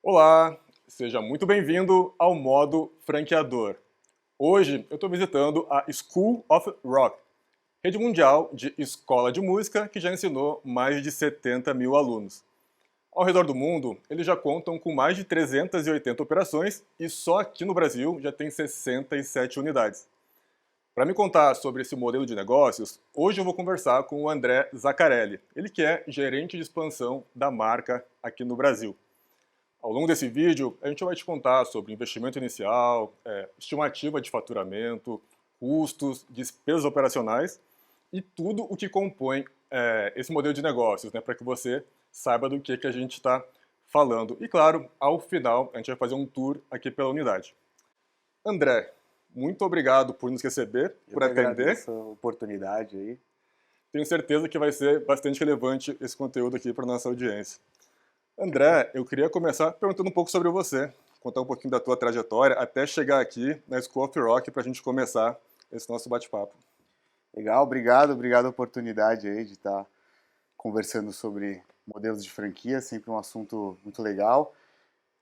Olá, seja muito bem-vindo ao modo franqueador. Hoje eu estou visitando a School of Rock, rede mundial de escola de música que já ensinou mais de 70 mil alunos. Ao redor do mundo, eles já contam com mais de 380 operações e só aqui no Brasil já tem 67 unidades. Para me contar sobre esse modelo de negócios, hoje eu vou conversar com o André Zaccarelli, ele que é gerente de expansão da marca aqui no Brasil. Ao longo desse vídeo, a gente vai te contar sobre investimento inicial, estimativa de faturamento, custos, despesas operacionais e tudo o que compõe esse modelo de negócios, né, para que você saiba do que a gente está falando. E claro, ao final, a gente vai fazer um tour aqui pela unidade. André, muito obrigado por nos receber, Eu por que atender. agradeço a oportunidade aí. Tenho certeza que vai ser bastante relevante esse conteúdo aqui para nossa audiência. André, eu queria começar perguntando um pouco sobre você, contar um pouquinho da tua trajetória até chegar aqui na School of Rock para a gente começar esse nosso bate-papo. Legal, obrigado a oportunidade aí de estar conversando sobre modelos de franquia, sempre um assunto muito legal.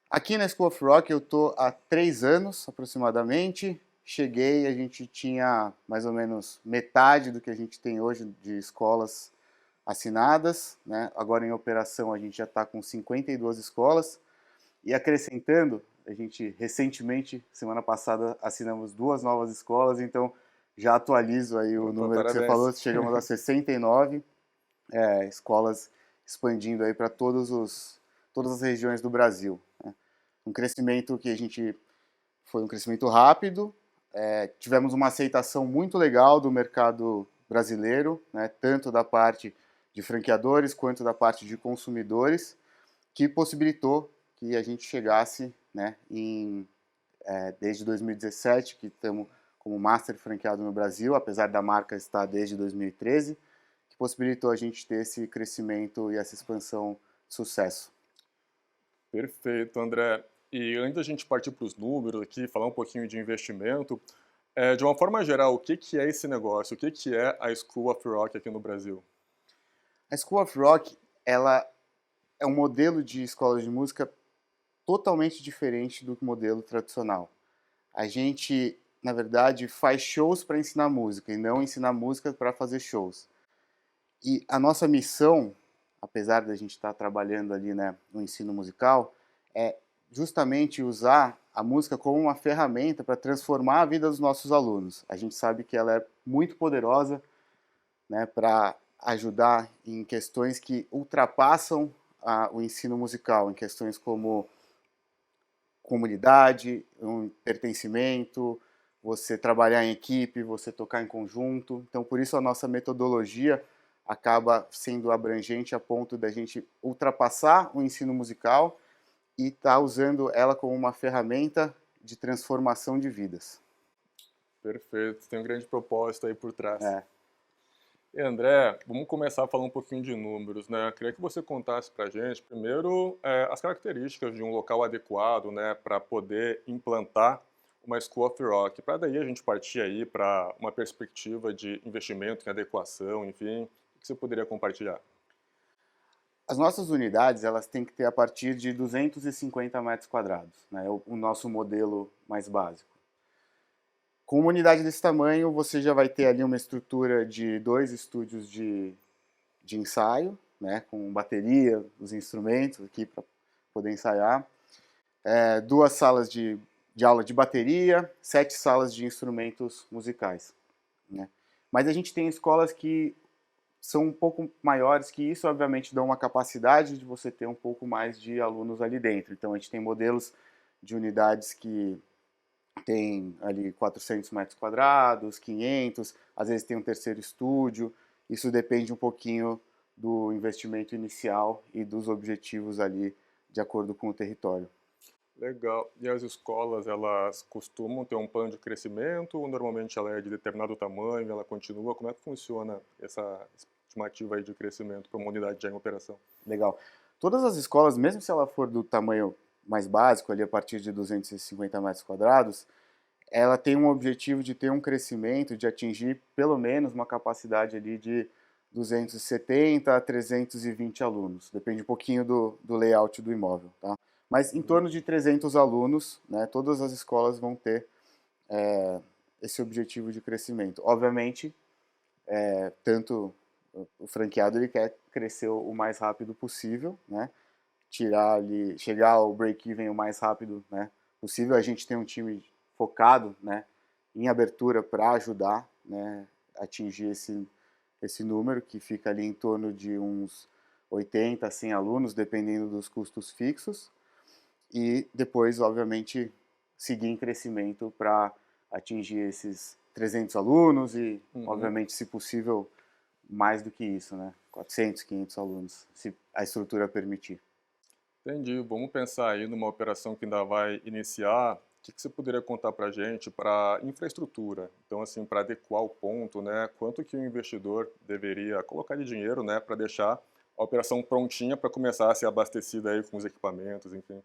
Aqui na School of Rock eu estou há 3 anos aproximadamente. Cheguei, a gente tinha mais ou menos metade do que a gente tem hoje de escolas assinadas, né? Agora em operação a gente já está com 52 escolas. E acrescentando, a gente recentemente, semana passada, assinamos 2 novas escolas, então já atualizo aí o Opa, número que você falou, parabéns. chegamos a 69 escolas expandindo aí para todas as regiões do Brasil, né? Um crescimento que a gente foi um crescimento rápido, tivemos uma aceitação muito legal do mercado brasileiro, né, tanto da parte de franqueadores quanto da parte de consumidores, que possibilitou que a gente chegasse, né, desde 2017, que estamos como master franqueado no Brasil, apesar da marca estar desde 2013, que possibilitou a gente ter esse crescimento e essa expansão de sucesso. Perfeito, André. E antes da gente partir para os números aqui, falar um pouquinho de investimento, de uma forma geral, o que é esse negócio? O que é a School of Rock aqui no Brasil? A School of Rock, ela é um modelo de escola de música totalmente diferente do modelo tradicional. A gente, na verdade, faz shows para ensinar música e não ensinar música para fazer shows. E a nossa missão, apesar da gente estar trabalhando ali, né, no ensino musical, é justamente usar a música como uma ferramenta para transformar a vida dos nossos alunos. A gente sabe que ela é muito poderosa, né, para ajudar em questões que ultrapassam o ensino musical, em questões como comunidade, um pertencimento, você trabalhar em equipe, você tocar em conjunto. Então, por isso a nossa metodologia acaba sendo abrangente a ponto da gente ultrapassar o ensino musical e estar usando ela como uma ferramenta de transformação de vidas. Perfeito, tem um grande propósito aí por trás. É. E André, vamos começar a falar um pouquinho de números, né? Queria que você contasse para a gente, primeiro, as características de um local adequado, né, para poder implantar uma School of Rock, para daí a gente partir aí para uma perspectiva de investimento em adequação, enfim, o que você poderia compartilhar? As nossas unidades elas têm que ter a partir de 250 metros quadrados, né? É o nosso modelo mais básico. Com uma unidade desse tamanho, você já vai ter ali uma estrutura de 2 estúdios de ensaio, né, com bateria, os instrumentos aqui para poder ensaiar, 2 salas de aula de bateria, 7 salas de instrumentos musicais, né? Mas a gente tem escolas que são um pouco maiores que isso, obviamente dão uma capacidade de você ter um pouco mais de alunos ali dentro. Então a gente tem modelos de unidades que tem ali 400 metros quadrados, 500, às vezes tem um terceiro estúdio. Isso depende um pouquinho do investimento inicial e dos objetivos ali de acordo com o território. Legal. E as escolas, elas costumam ter um plano de crescimento ou normalmente ela é de determinado tamanho, ela continua? Como é que funciona essa estimativa aí de crescimento para uma unidade já em operação? Legal. Todas as escolas, mesmo se ela for do tamanho mais básico, ali a partir de 250 metros quadrados, ela tem um objetivo de ter um crescimento, de atingir pelo menos uma capacidade ali de 270 a 320 alunos. Depende um pouquinho do layout do imóvel, tá? Mas em torno de 300 alunos, né, todas as escolas vão ter esse objetivo de crescimento. Obviamente, tanto o franqueado ele quer crescer o mais rápido possível, né, tirar ali, chegar ao break-even o mais rápido, né, possível. A gente tem um time focado, né, em abertura para ajudar, né, a atingir esse número que fica ali em torno de uns 80 a 100 alunos, dependendo dos custos fixos, e depois, obviamente, seguir em crescimento para atingir esses 300 alunos e, obviamente, se possível, mais do que isso, né? 400, 500 alunos, se a estrutura permitir. Entendi. Vamos pensar aí numa operação que ainda vai iniciar. O que que você poderia contar para a gente para infraestrutura? Então, assim, para adequar o ponto, né? Quanto que o investidor deveria colocar de dinheiro, né, para deixar a operação prontinha para começar a ser abastecida aí com os equipamentos, enfim.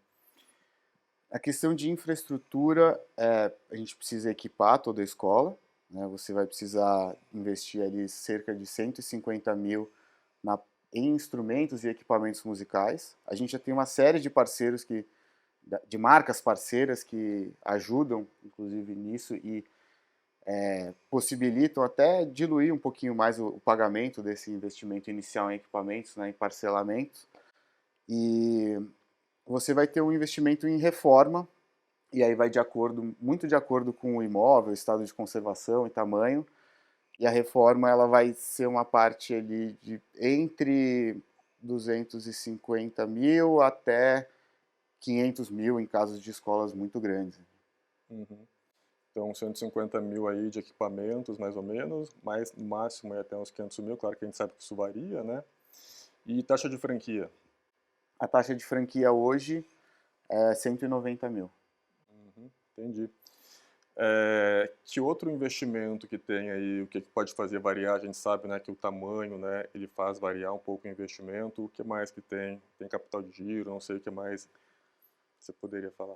A questão de infraestrutura, a gente precisa equipar toda a escola, né? Você vai precisar investir ali cerca de 150 mil na, em instrumentos e equipamentos musicais. A gente já tem uma série de parceiros de marcas parceiras que ajudam, inclusive, nisso e possibilitam até diluir um pouquinho mais o pagamento desse investimento inicial em equipamentos, né, em parcelamentos. E você vai ter um investimento em reforma, e aí vai muito de acordo com o imóvel, estado de conservação e tamanho. E a reforma ela vai ser uma parte ali de entre 250 mil até 500 mil em casos de escolas muito grandes. Uhum. Então, 150 mil aí de equipamentos, mais ou menos, mas no máximo é até uns 500 mil, claro que a gente sabe que isso varia, né? E taxa de franquia? A taxa de franquia hoje é 190 mil. Uhum, entendi. Que outro investimento que tem aí, o que que pode fazer variar? A gente sabe, né, que o tamanho, né, ele faz variar um pouco o investimento. O que mais que tem? Tem capital de giro, não sei o que mais você poderia falar.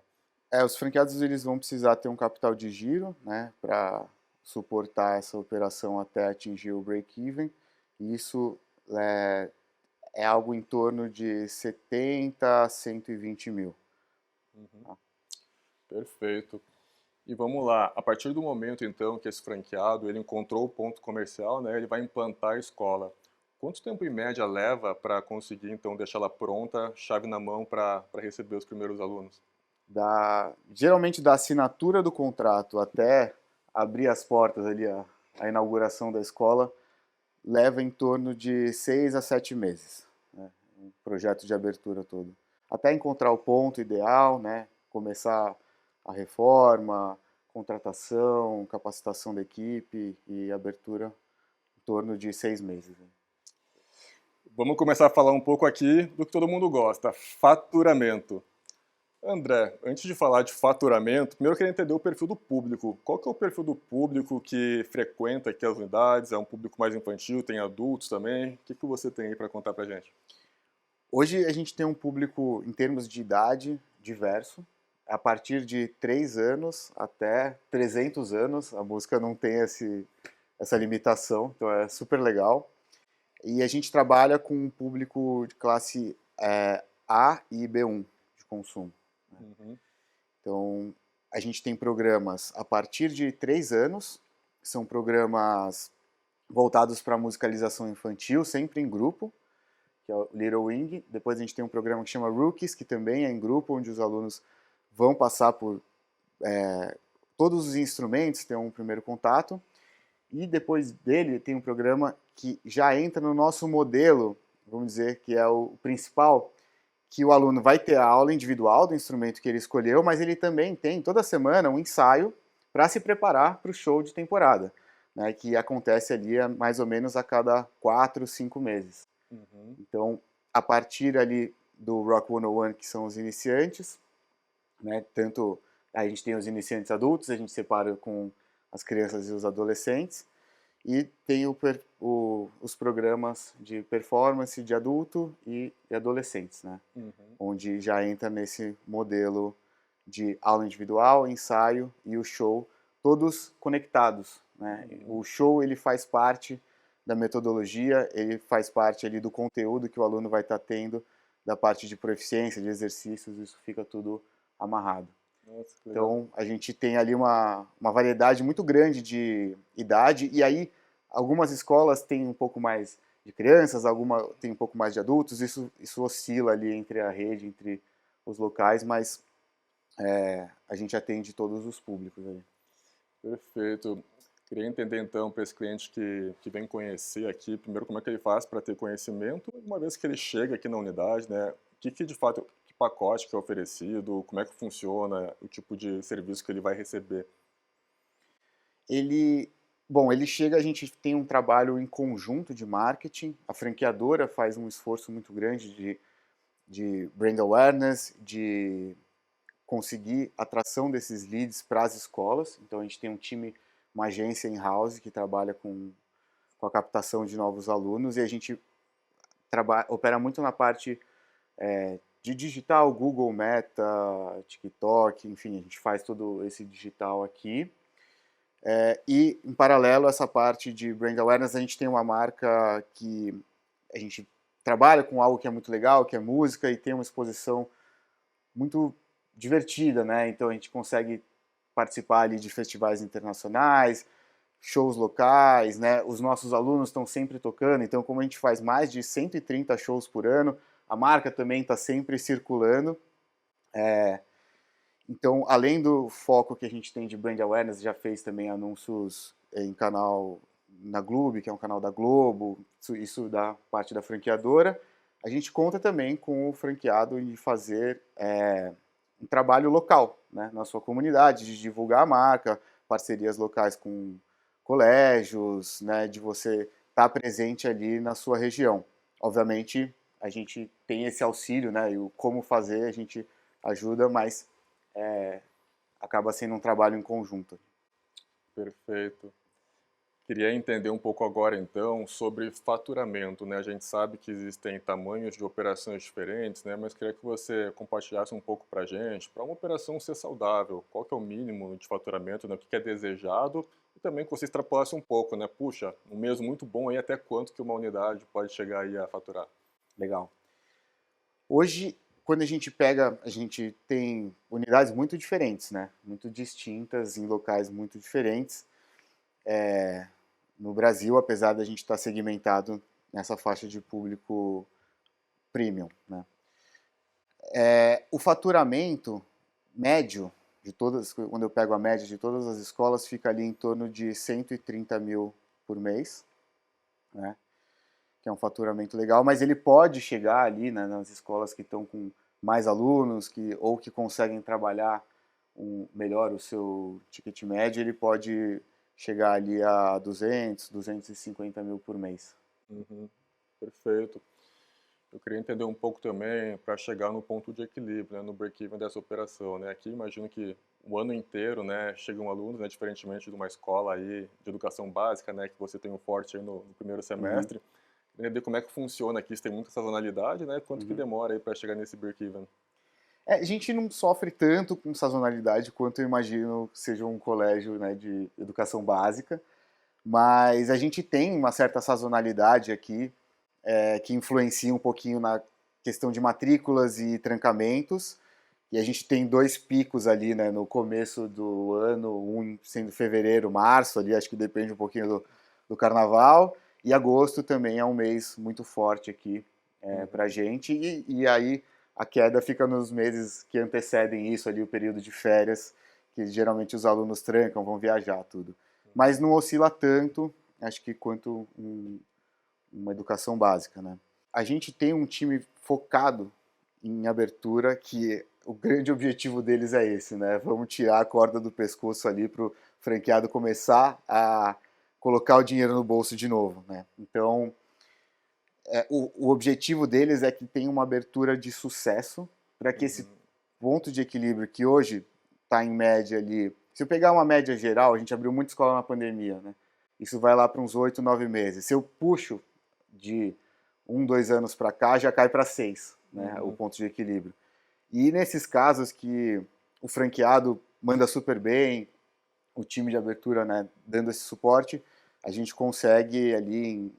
Os franqueados eles vão precisar ter um capital de giro, né, para suportar essa operação até atingir o break-even. E isso é, é algo em torno de 70 a 120 mil. Uhum, perfeito. E vamos lá, a partir do momento então que esse franqueado ele encontrou o ponto comercial, né, ele vai implantar a escola. Quanto tempo em média leva para conseguir então deixá-la pronta, chave na mão para receber os primeiros alunos? Geralmente da assinatura do contrato até abrir as portas ali, a inauguração da escola, leva em torno de 6 a 7 meses, né, um projeto de abertura todo. Até encontrar o ponto ideal, né, começar a reforma, contratação, capacitação da equipe e abertura em torno de 6 meses. Né. Vamos começar a falar um pouco aqui do que todo mundo gosta, faturamento. André, antes de falar de faturamento, primeiro eu queria entender o perfil do público. Qual que é o perfil do público que frequenta aqui as unidades? É um público mais infantil, tem adultos também? O que que você tem aí para contar pra gente? Hoje a gente tem um público, em termos de idade, diverso. A partir de 3 anos até 300 anos, a música não tem essa limitação, então é super legal. E a gente trabalha com um público de classe A e B1 de consumo. Uhum, Então, a gente tem programas a partir de 3 anos, são programas voltados para musicalização infantil, sempre em grupo, que é o Little Wing. Depois a gente tem um programa que chama Rookies, que também é em grupo, onde os alunos vão passar por todos os instrumentos, ter um primeiro contato. E depois dele tem um programa que já entra no nosso modelo, vamos dizer, que é o principal, que o aluno vai ter a aula individual do instrumento que ele escolheu, mas ele também tem toda semana um ensaio para se preparar para o show de temporada, né, que acontece ali mais ou menos a cada 4, 5 meses. uhum, Então, a partir ali do Rock 101, que são os iniciantes, né, tanto a gente tem os iniciantes adultos, a gente separa com as crianças e os adolescentes, e tem os programas de performance de adulto e adolescentes, né, uhum, onde já entra nesse modelo de aula individual, ensaio e o show, todos conectados, né? uhum. O show ele faz parte da metodologia, ele faz parte ali do conteúdo que o aluno vai estar tendo da parte de proficiência, de exercícios, isso fica tudo amarrado. Nossa, que legal. Então, a gente tem ali uma variedade muito grande de idade, e aí algumas escolas têm um pouco mais de crianças, alguma tem um pouco mais de adultos, isso oscila ali entre a rede, entre os locais, mas a gente atende todos os públicos ali. Perfeito. Queria entender então para esse cliente que vem conhecer aqui, primeiro como é que ele faz para ter conhecimento, uma vez que ele chega aqui na unidade, né? O que de fato, que pacote que é oferecido, como é que funciona, o tipo de serviço que ele vai receber. Ele, bom, ele chega, a gente tem um trabalho em conjunto de marketing, a franqueadora faz um esforço muito grande de brand awareness, de conseguir atração desses leads para as escolas. Então a gente tem um time, uma agência in-house que trabalha com a captação de novos alunos e a gente opera muito na parte de digital, Google, Meta, TikTok, enfim, a gente faz todo esse digital aqui. E, em paralelo a essa parte de brand awareness, a gente tem uma marca que a gente trabalha com algo que é muito legal, que é música, e tem uma exposição muito divertida, né? Então a gente consegue participar ali de festivais internacionais, shows locais, né? Os nossos alunos estão sempre tocando, então como a gente faz mais de 130 shows por ano, a marca também está sempre circulando. Então, além do foco que a gente tem de brand awareness, já fez também anúncios em canal na Globo, que é um canal da Globo, isso da parte da franqueadora. A gente conta também com o franqueado de fazer um trabalho local, né, na sua comunidade, de divulgar a marca, parcerias locais com colégios, né, de você estar presente ali na sua região. Obviamente, a gente tem esse auxílio, né, e o como fazer a gente ajuda, mas acaba sendo um trabalho em conjunto. Perfeito. Queria entender um pouco agora, então, sobre faturamento, né? A gente sabe que existem tamanhos de operações diferentes, né? Mas queria que você compartilhasse um pouco para a gente, para uma operação ser saudável, qual que é o mínimo de faturamento, né? O que é desejado, e também que você extrapolasse um pouco, né? Puxa, um mês muito bom aí, até quanto que uma unidade pode chegar aí a faturar? Legal. Hoje, quando a gente tem unidades muito diferentes, né? Muito distintas, em locais muito diferentes. No Brasil, apesar da gente estar segmentado nessa faixa de público premium, né? O faturamento médio de todas, quando eu pego a média de todas as escolas, fica ali em torno de 130 mil por mês, né? Que é um faturamento legal, mas ele pode chegar ali, né, nas escolas que estão com mais alunos, ou que conseguem trabalhar melhor o seu ticket médio, ele pode chegar ali a 200, 250 mil por mês. Uhum, perfeito. Eu queria entender um pouco também para chegar no ponto de equilíbrio, né, no break-even dessa operação, né? Aqui imagino que o ano inteiro, né, chegam alunos, né, diferentemente de uma escola aí de educação básica, né, que você tem um forte aí no primeiro Uhum, semestre. Queria entender como é que funciona aqui, se tem muita sazonalidade, né? Quanto que uhum. demora aí para chegar nesse break-even? A gente não sofre tanto com sazonalidade quanto eu imagino que seja um colégio, né, de educação básica, mas a gente tem uma certa sazonalidade aqui, que influencia um pouquinho na questão de matrículas e trancamentos. E a gente tem dois picos ali, né, no começo do ano, um sendo fevereiro, março, ali acho que depende um pouquinho do carnaval. E agosto também é um mês muito forte aqui para a Uhum, gente. E aí a queda fica nos meses que antecedem isso, ali o período de férias, que geralmente os alunos trancam, vão viajar, tudo. Mas não oscila tanto, acho que quanto uma educação básica, né? A gente tem um time focado em abertura, que o grande objetivo deles é esse, né? Vamos tirar a corda do pescoço ali para o franqueado começar a colocar o dinheiro no bolso de novo, né? Então, o objetivo deles é que tenha uma abertura de sucesso para que esse uhum, ponto de equilíbrio que hoje está em média ali, se eu pegar uma média geral, a gente abriu muita escola na pandemia, né? Isso vai lá para uns 8, 9 meses. Se eu puxo de 2 anos para cá, já cai para 6, né? O uhum, ponto de equilíbrio. E nesses casos que o franqueado manda super bem, o time de abertura, né, dando esse suporte, a gente consegue ali em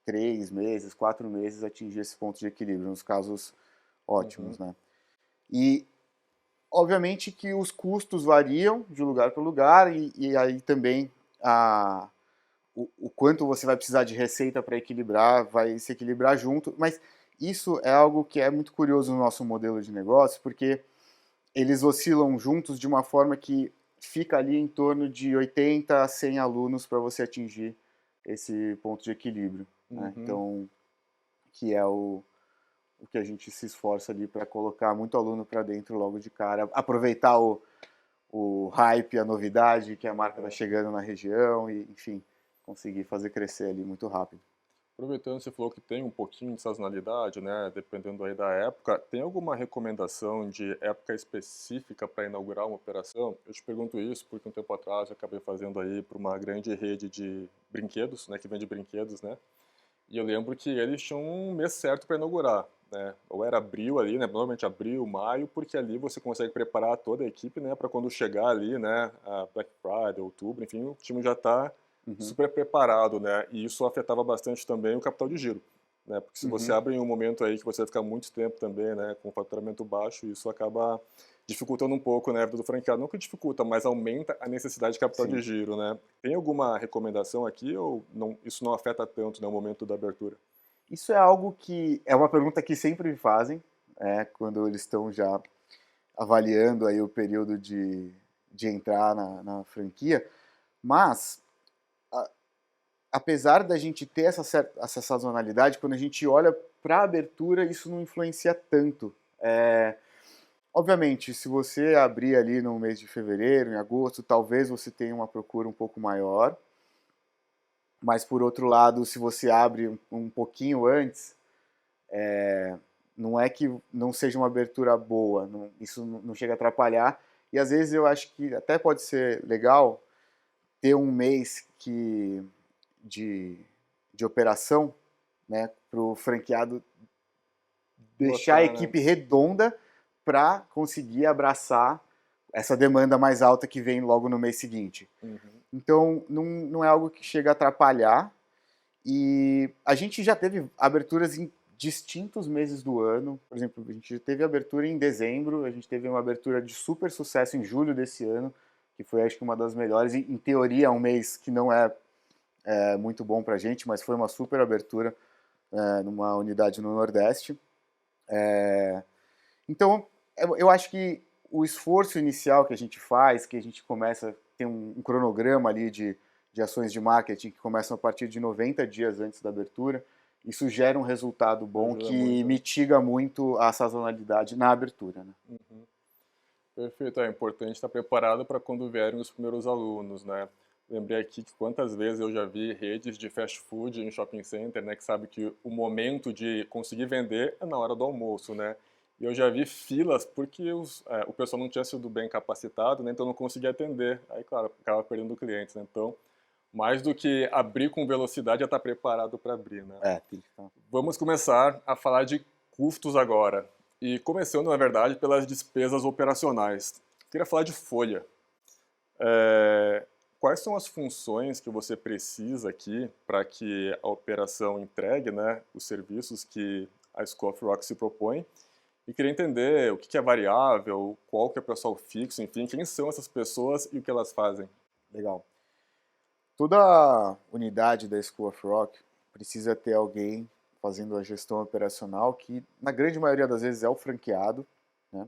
3 meses, 4 meses atingir esse ponto de equilíbrio, nos casos ótimos, né? E, obviamente, que os custos variam de lugar para lugar e aí também o quanto você vai precisar de receita para equilibrar vai se equilibrar junto, mas isso é algo que é muito curioso no nosso modelo de negócio, porque eles oscilam juntos de uma forma que fica ali em torno de 80 a 100 alunos para você atingir esse ponto de equilíbrio, né? Uhum. Então, que é o que a gente se esforça ali para colocar muito aluno para dentro logo de cara, aproveitar o hype, a novidade que a marca está É. chegando na região e, enfim, conseguir fazer crescer ali muito rápido. Aproveitando, você falou que tem um pouquinho de sazonalidade, né? Dependendo aí da época. Tem alguma recomendação de época específica para inaugurar uma operação? Eu te pergunto isso porque um tempo atrás eu acabei fazendo aí para uma grande rede de brinquedos, né? Que vende brinquedos, né? E eu lembro que eles tinham um mês certo para inaugurar, né? Ou era abril ali, né? Normalmente abril, maio, porque ali você consegue preparar toda a equipe, né? Para quando chegar ali, né? A Black Friday, outubro, enfim, o time já está Uhum, super preparado, né? E isso afetava bastante também o capital de giro, né? Porque se você uhum, abre em um momento aí que você vai ficar muito tempo também, né? Com faturamento baixo, isso acaba dificultando um pouco, né, a vida do franqueado. Não que dificulta, mas aumenta a necessidade de capital de sim. giro, né? Tem alguma recomendação aqui ou não, isso não afeta tanto, né, o momento da abertura? Isso é algo que é uma pergunta que sempre me fazem, quando eles estão já avaliando aí o período de entrar na franquia, mas a- apesar da gente ter essa sazonalidade, quando a gente olha para a abertura, isso não influencia tanto. Obviamente, se você abrir ali no mês de fevereiro, em agosto, talvez você tenha uma procura um pouco maior, mas por outro lado, se você abre um pouquinho antes, não é que não seja uma abertura boa, isso não chega a atrapalhar. E às vezes eu acho que até pode ser legal ter um mês de, de operação, né, para o franqueado deixar a Botar, né? equipe redonda para conseguir abraçar essa demanda mais alta que vem logo no mês seguinte. Uhum. Então, não é algo que chega a atrapalhar. E a gente já teve aberturas em distintos meses do ano. Por exemplo, a gente teve abertura em dezembro, a gente teve uma abertura de super sucesso em julho desse ano, que foi, acho que, uma das melhores. E, em teoria, é um mês que não é muito bom para a gente, mas foi uma super abertura numa unidade no Nordeste. Então, eu acho que o esforço inicial que a gente faz, que a gente começa, tem um cronograma ali de ações de marketing que começam a partir de 90 dias antes da abertura, isso gera um resultado bom Ajuda que muito, né? mitiga muito a sazonalidade na abertura, né? Uhum. Perfeito, é importante estar preparado para quando vierem os primeiros alunos, né? Lembrei aqui que quantas vezes eu já vi redes de fast food em shopping center, né, que sabe que o momento de conseguir vender é na hora do almoço, né? E eu já vi filas porque o pessoal não tinha sido bem capacitado, né, então não conseguia atender. Aí, claro, acaba perdendo clientes, né? Então, mais do que abrir com velocidade, é estar preparado para abrir, né? Tem que estar. Vamos começar a falar de custos agora. E começando, na verdade, pelas despesas operacionais. Queria falar de folha. É, quais são as funções que você precisa aqui para que a operação entregue, né, os serviços que a School of Rock se propõe? E queria entender o que é variável, qual que é o pessoal fixo, enfim, quem são essas pessoas e o que elas fazem. Legal. Toda unidade da School of Rock precisa ter alguém fazendo a gestão operacional, que na grande maioria das vezes é o franqueado, né?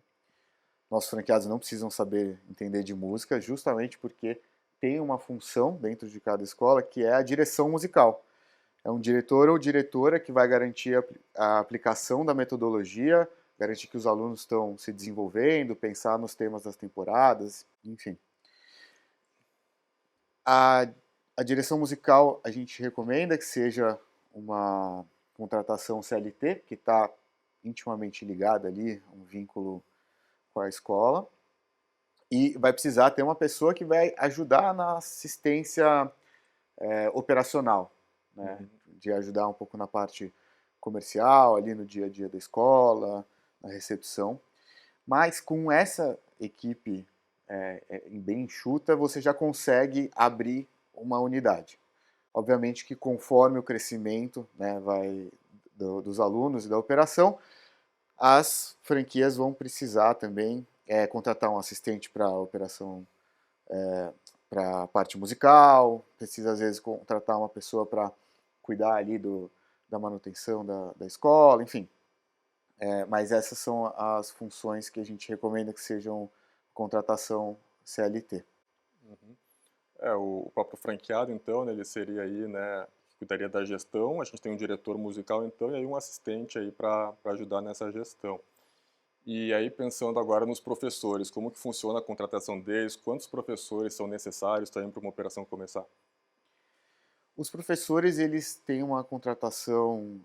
Nossos franqueados não precisam saber entender de música, justamente porque tem uma função dentro de cada escola que é a direção musical. É um diretor ou diretora que vai garantir a aplicação da metodologia, garantir que os alunos estão se desenvolvendo, pensar nos temas das temporadas, enfim. A, a direção musical a gente recomenda que seja uma contratação CLT, que está intimamente ligada ali, um vínculo com a escola. E vai precisar ter uma pessoa que vai ajudar na assistência operacional, né? Uhum. De ajudar um pouco na parte comercial, ali no dia a dia da escola, na recepção. Mas com essa equipe bem enxuta, você já consegue abrir uma unidade. Obviamente que conforme o crescimento, né, dos alunos e da operação, As franquias vão precisar também contratar um assistente para a operação, para a parte musical, precisa às vezes contratar uma pessoa para cuidar ali da manutenção da escola, enfim. Mas essas são as funções que a gente recomenda que sejam contratação CLT. Uhum. O próprio franqueado, então, né, ele seria aí, né, cuidaria da gestão, a gente tem um diretor musical, então, e aí um assistente aí para ajudar nessa gestão. E aí, pensando agora nos professores, como que funciona a contratação deles, quantos professores são necessários também para uma operação começar? Os professores, eles têm uma contratação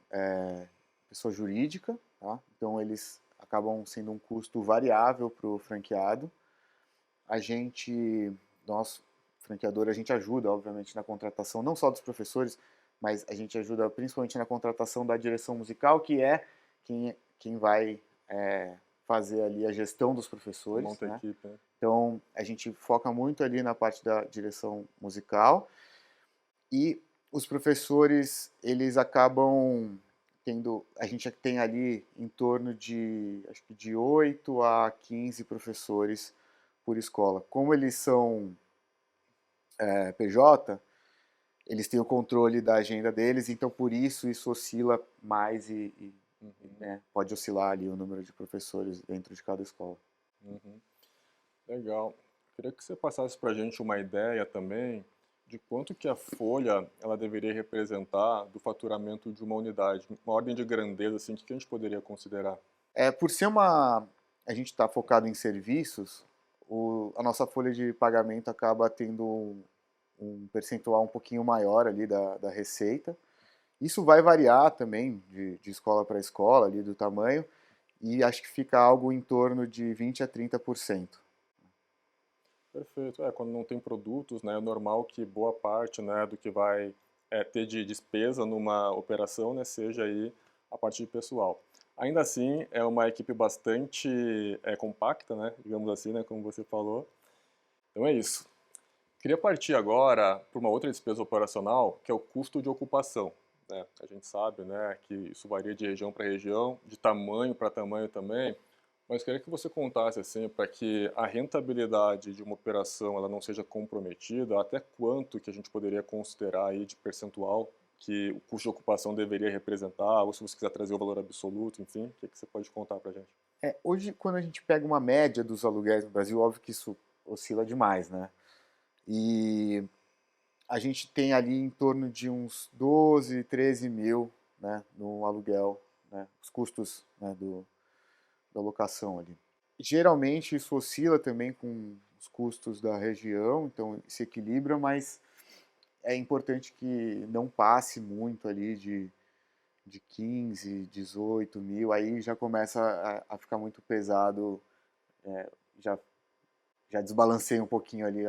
pessoa jurídica, tá? Então eles acabam sendo um custo variável para o franqueado. Nós, franqueador, a gente ajuda, obviamente, na contratação, não só dos professores, mas a gente ajuda principalmente na contratação da direção musical, que é quem vai fazer ali a gestão dos professores, Monta a né? equipe, né? Então, a gente foca muito ali na parte da direção musical e os professores, eles acabam tendo, a gente tem ali em torno de, acho que de 8 a 15 professores por escola. Como eles são PJ, eles têm o controle da agenda deles, então por isso oscila mais Uhum, né, pode oscilar ali o número de professores dentro de cada escola. uhum. Legal. Queria que você passasse para a gente uma ideia também de quanto que a folha ela deveria representar do faturamento de uma unidade, uma ordem de grandeza assim, que a gente poderia considerar. Por ser a gente está focado em serviços, a nossa folha de pagamento acaba tendo um percentual um pouquinho maior ali da receita. Isso vai variar também de escola para escola, ali do tamanho, e acho que fica algo em torno de 20 a 30%. Perfeito. Quando não tem produtos, né, é normal que boa parte, né, do que vai ter de despesa numa operação, né, seja aí a parte de pessoal. Ainda assim, é uma equipe bastante compacta, né, digamos assim, né, como você falou. Então é isso. Queria partir agora para uma outra despesa operacional, que é o custo de ocupação, né? A gente sabe, né, que isso varia de região para região, de tamanho para tamanho também, mas queria que você contasse assim, para que a rentabilidade de uma operação ela não seja comprometida, até quanto que a gente poderia considerar aí de percentual que o custo de ocupação deveria representar, ou se você quiser trazer o valor absoluto, enfim, o que que você pode contar para a gente? Hoje, quando a gente pega uma média dos aluguéis no Brasil, óbvio que isso oscila demais, né? E a gente tem ali em torno de uns 12, 13 mil, né, no aluguel, né, os custos, né, da locação ali. Geralmente isso oscila também com os custos da região, então se equilibra, mas é importante que não passe muito ali de 15, 18 mil, aí já começa a ficar muito pesado, já, já desbalanceia um pouquinho ali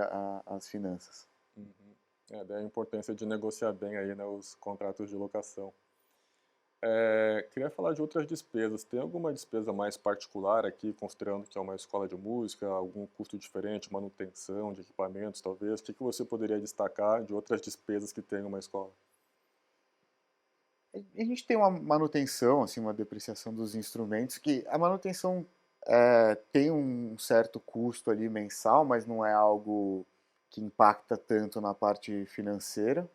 as finanças. Uhum. Daí a importância de negociar bem aí, né, os contratos de locação. Queria falar de outras despesas. Tem alguma despesa mais particular aqui, considerando que é uma escola de música, algum custo diferente, manutenção de equipamentos, talvez? O que que você poderia destacar de outras despesas que tem uma escola? A gente tem uma manutenção, assim, uma depreciação dos instrumentos, que a manutenção tem um certo custo ali mensal, mas não é algo que impacta tanto na parte financeira.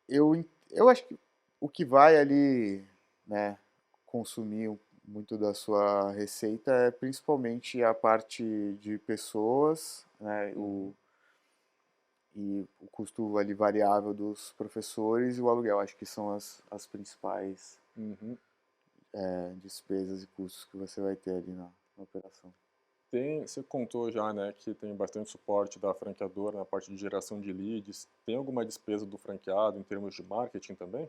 Eu acho que o que vai ali, né, consumir muito da sua receita é principalmente a parte de pessoas, né, Uhum, e o custo ali variável dos professores e o aluguel. Acho que são as principais uhum. despesas e custos que você vai ter ali na operação. Você contou já, né, que tem bastante suporte da franqueadora na parte de geração de leads. Tem alguma despesa do franqueado em termos de marketing também?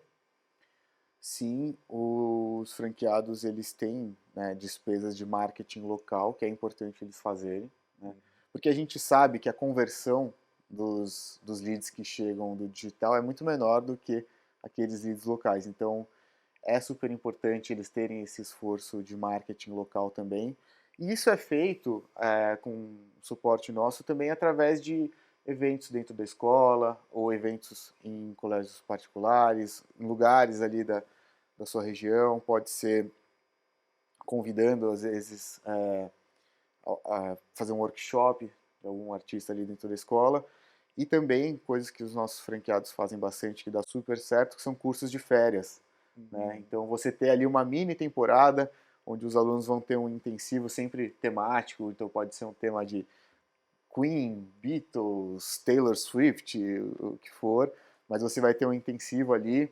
Sim, os franqueados eles têm, né, despesas de marketing local, que é importante eles fazerem, né? Uhum, Porque a gente sabe que a conversão dos leads que chegam do digital é muito menor do que aqueles leads locais. Então, é super importante eles terem esse esforço de marketing local também. E isso é feito com suporte nosso também através de eventos dentro da escola ou eventos em colégios particulares, em lugares ali da sua região. Pode ser convidando, às vezes, a fazer um workshop de algum artista ali dentro da escola. E também coisas que os nossos franqueados fazem bastante, que dá super certo, que são cursos de férias. Né? Então, você ter ali uma mini temporada, onde os alunos vão ter um intensivo sempre temático, então pode ser um tema de Queen, Beatles, Taylor Swift, o que for, mas você vai ter um intensivo ali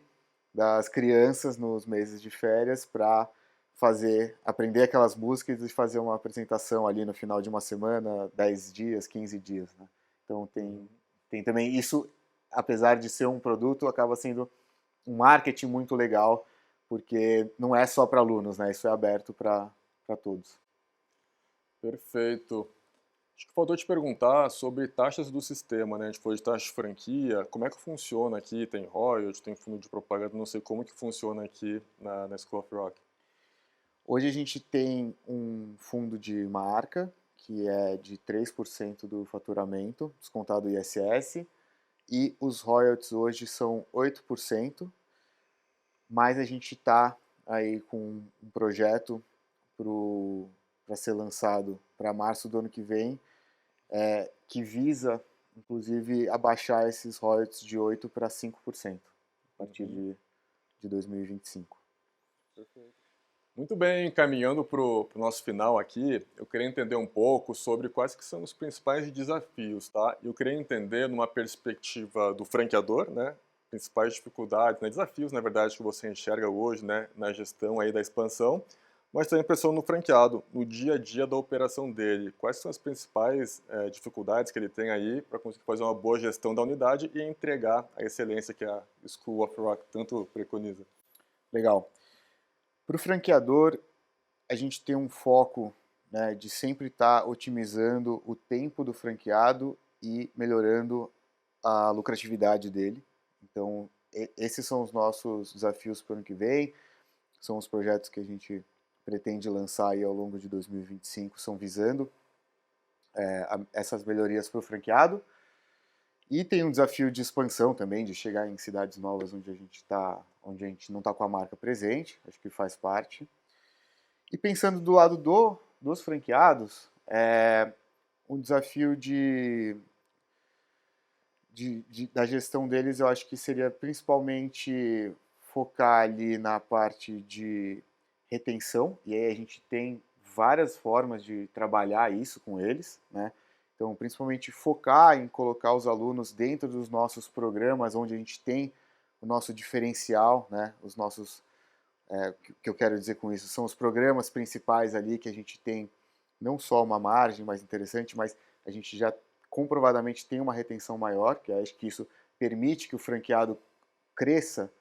das crianças nos meses de férias para aprender aquelas músicas e fazer uma apresentação ali no final de uma semana, 10 dias, 15 dias. Né? Então tem também isso, apesar de ser um produto, acaba sendo um marketing muito legal, porque não é só para alunos, né? Isso é aberto para todos. Perfeito. Acho que faltou te perguntar sobre taxas do sistema, né? A gente falou de taxa de franquia, como é que funciona aqui? Tem royalties, tem fundo de propaganda, não sei como que funciona aqui na School of Rock. Hoje a gente tem um fundo de marca, que é de 3% do faturamento, descontado do ISS, e os royalties hoje são 8%, mas a gente está aí com um projeto para ser lançado para março do ano que vem, que visa, inclusive, abaixar esses royalties de 8% para 5% a partir de 2025. Perfeito. Muito bem, caminhando para o nosso final aqui, eu queria entender um pouco sobre quais que são os principais desafios, tá? Eu queria entender numa perspectiva do franqueador, né? Principais dificuldades, né? Desafios, na verdade, que você enxerga hoje, né? Na gestão aí da expansão, mas também pensando no franqueado, no dia a dia da operação dele. Quais são as principais dificuldades que ele tem aí para conseguir fazer uma boa gestão da unidade e entregar a excelência que a School of Rock tanto preconiza? Legal. Para o franqueador, a gente tem um foco, né, de sempre estar otimizando o tempo do franqueado e melhorando a lucratividade dele. Então, esses são os nossos desafios para o ano que vem, são os projetos que a gente pretende lançar aí ao longo de 2025, são visando essas melhorias para o franqueado. E tem um desafio de expansão também, de chegar em cidades novas onde a gente não está com a marca presente, acho que faz parte. E pensando do lado dos franqueados, um desafio da gestão deles, eu acho que seria principalmente focar ali na parte de retenção, e aí a gente tem várias formas de trabalhar isso com eles, né? Então, principalmente focar em colocar os alunos dentro dos nossos programas, onde a gente tem o nosso diferencial, né? Os nossos, o que eu quero dizer com isso, são os programas principais ali que a gente tem não só uma margem mais interessante, mas a gente já comprovadamente tem uma retenção maior, que eu acho que isso permite que o franqueado cresça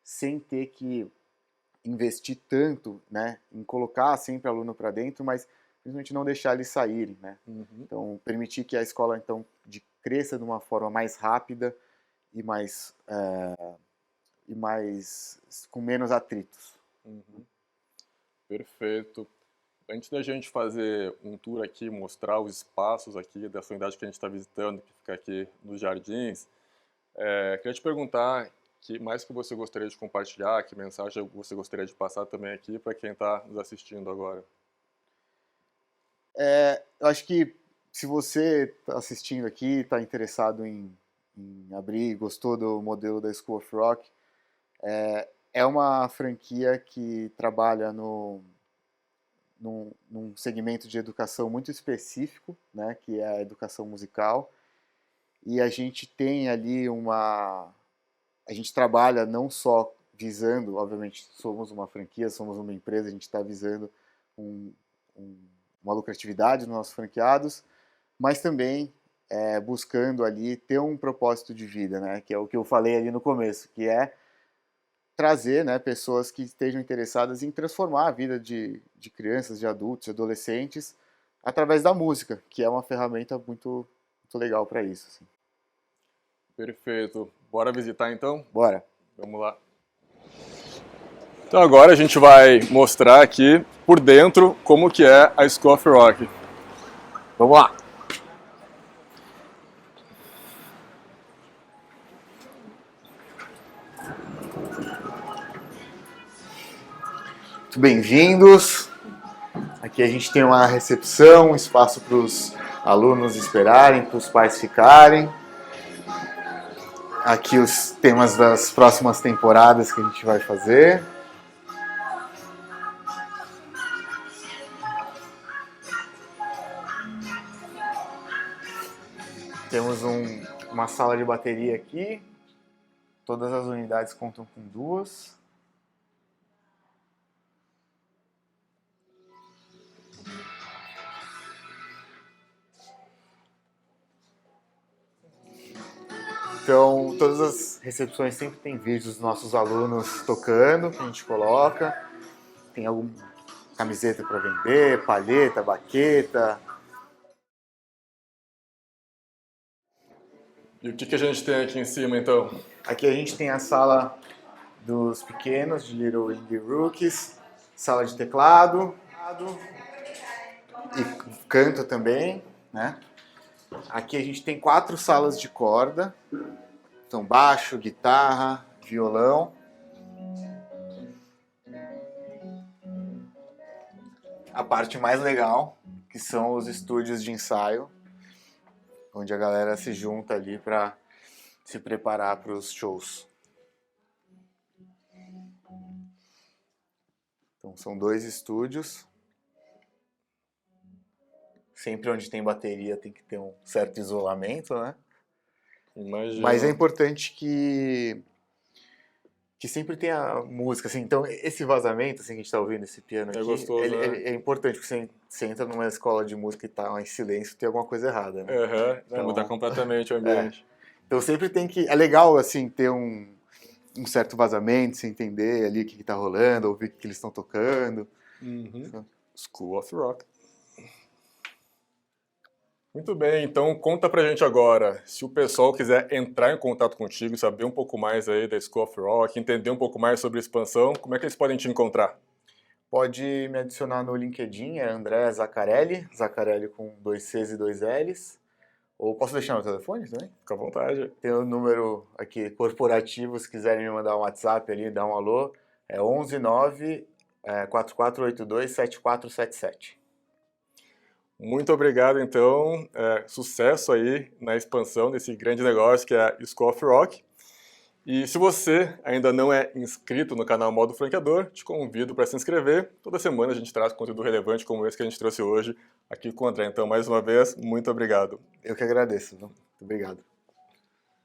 sem ter que investir tanto, né, em colocar sempre aluno para dentro, mas principalmente não deixar eles saírem, né? Então, permitir que a escola então cresça de uma forma mais rápida e mais com menos atritos. Perfeito. Antes da gente fazer um tour aqui, mostrar os espaços aqui dessa unidade que a gente está visitando, que fica aqui nos Jardins, queria te perguntar que mais que você gostaria de compartilhar, que mensagem você gostaria de passar também aqui para quem está nos assistindo agora? Eu acho que se você está assistindo aqui, está interessado em abrir, gostou do modelo da School of Rock, é uma franquia que trabalha num segmento de educação muito específico, né, que é a educação musical, e a gente tem ali a gente trabalha não só visando, obviamente somos uma franquia, somos uma empresa, a gente está visando uma lucratividade nos nossos franqueados, mas também buscando ali ter um propósito de vida, né, que é o que eu falei ali no começo, que é trazer, né, pessoas que estejam interessadas em transformar a vida de crianças, de adultos, de adolescentes, através da música, que é uma ferramenta muito, muito legal para isso. Assim. Perfeito. Bora visitar então? Bora! Vamos lá. Então agora a gente vai mostrar aqui por dentro como que é a School of Rock. Vamos lá! Muito bem-vindos. Aqui a gente tem uma recepção, um espaço para os alunos esperarem, para os pais ficarem. Aqui os temas das próximas temporadas que a gente vai fazer. Temos uma sala de bateria aqui. Todas as unidades contam com 2. Então, todas as recepções sempre tem vídeos dos nossos alunos tocando, que a gente coloca. Tem alguma camiseta para vender, palheta, baqueta. E o que a gente tem aqui em cima, então? Aqui a gente tem a sala dos pequenos, de Little Indie Rookies, sala de teclado e canto também, né? Aqui a gente tem 4 salas de corda, então baixo, guitarra, violão. A parte mais legal, que são os estúdios de ensaio, onde a galera se junta ali para se preparar para os shows. Então são 2 estúdios. Sempre onde tem bateria tem que ter um certo isolamento, né? Imagina. Mas é importante que sempre tenha música, assim. Então esse vazamento, assim, que a gente tá ouvindo, esse piano aqui, gostoso, né? é importante, porque você entra numa escola de música e tá em silêncio, tem alguma coisa errada, né? Vai Então, mudar completamente o ambiente. Então sempre tem que... É legal, assim, ter um certo vazamento, você entender ali o que tá rolando, ouvir o que eles estão tocando. School of Rock. Muito bem, então conta pra gente agora, se o pessoal quiser entrar em contato contigo, saber um pouco mais aí da School of Rock, entender um pouco mais sobre a expansão, como é que eles podem te encontrar? Pode me adicionar no LinkedIn, é André Zaccarelli, Zaccarelli com 2 Cs e 2 Ls. Ou posso deixar no telefone também? Fica à vontade. Tem o número aqui corporativo, se quiserem me mandar um WhatsApp ali, dar um alô, é 119 4482 7477. Muito obrigado, então. Sucesso aí na expansão desse grande negócio que é a School of Rock. E se você ainda não é inscrito no canal Modo Franqueador, te convido para se inscrever. Toda semana a gente traz conteúdo relevante como esse que a gente trouxe hoje aqui com o André. Então, mais uma vez, muito obrigado. Eu que agradeço. Muito obrigado.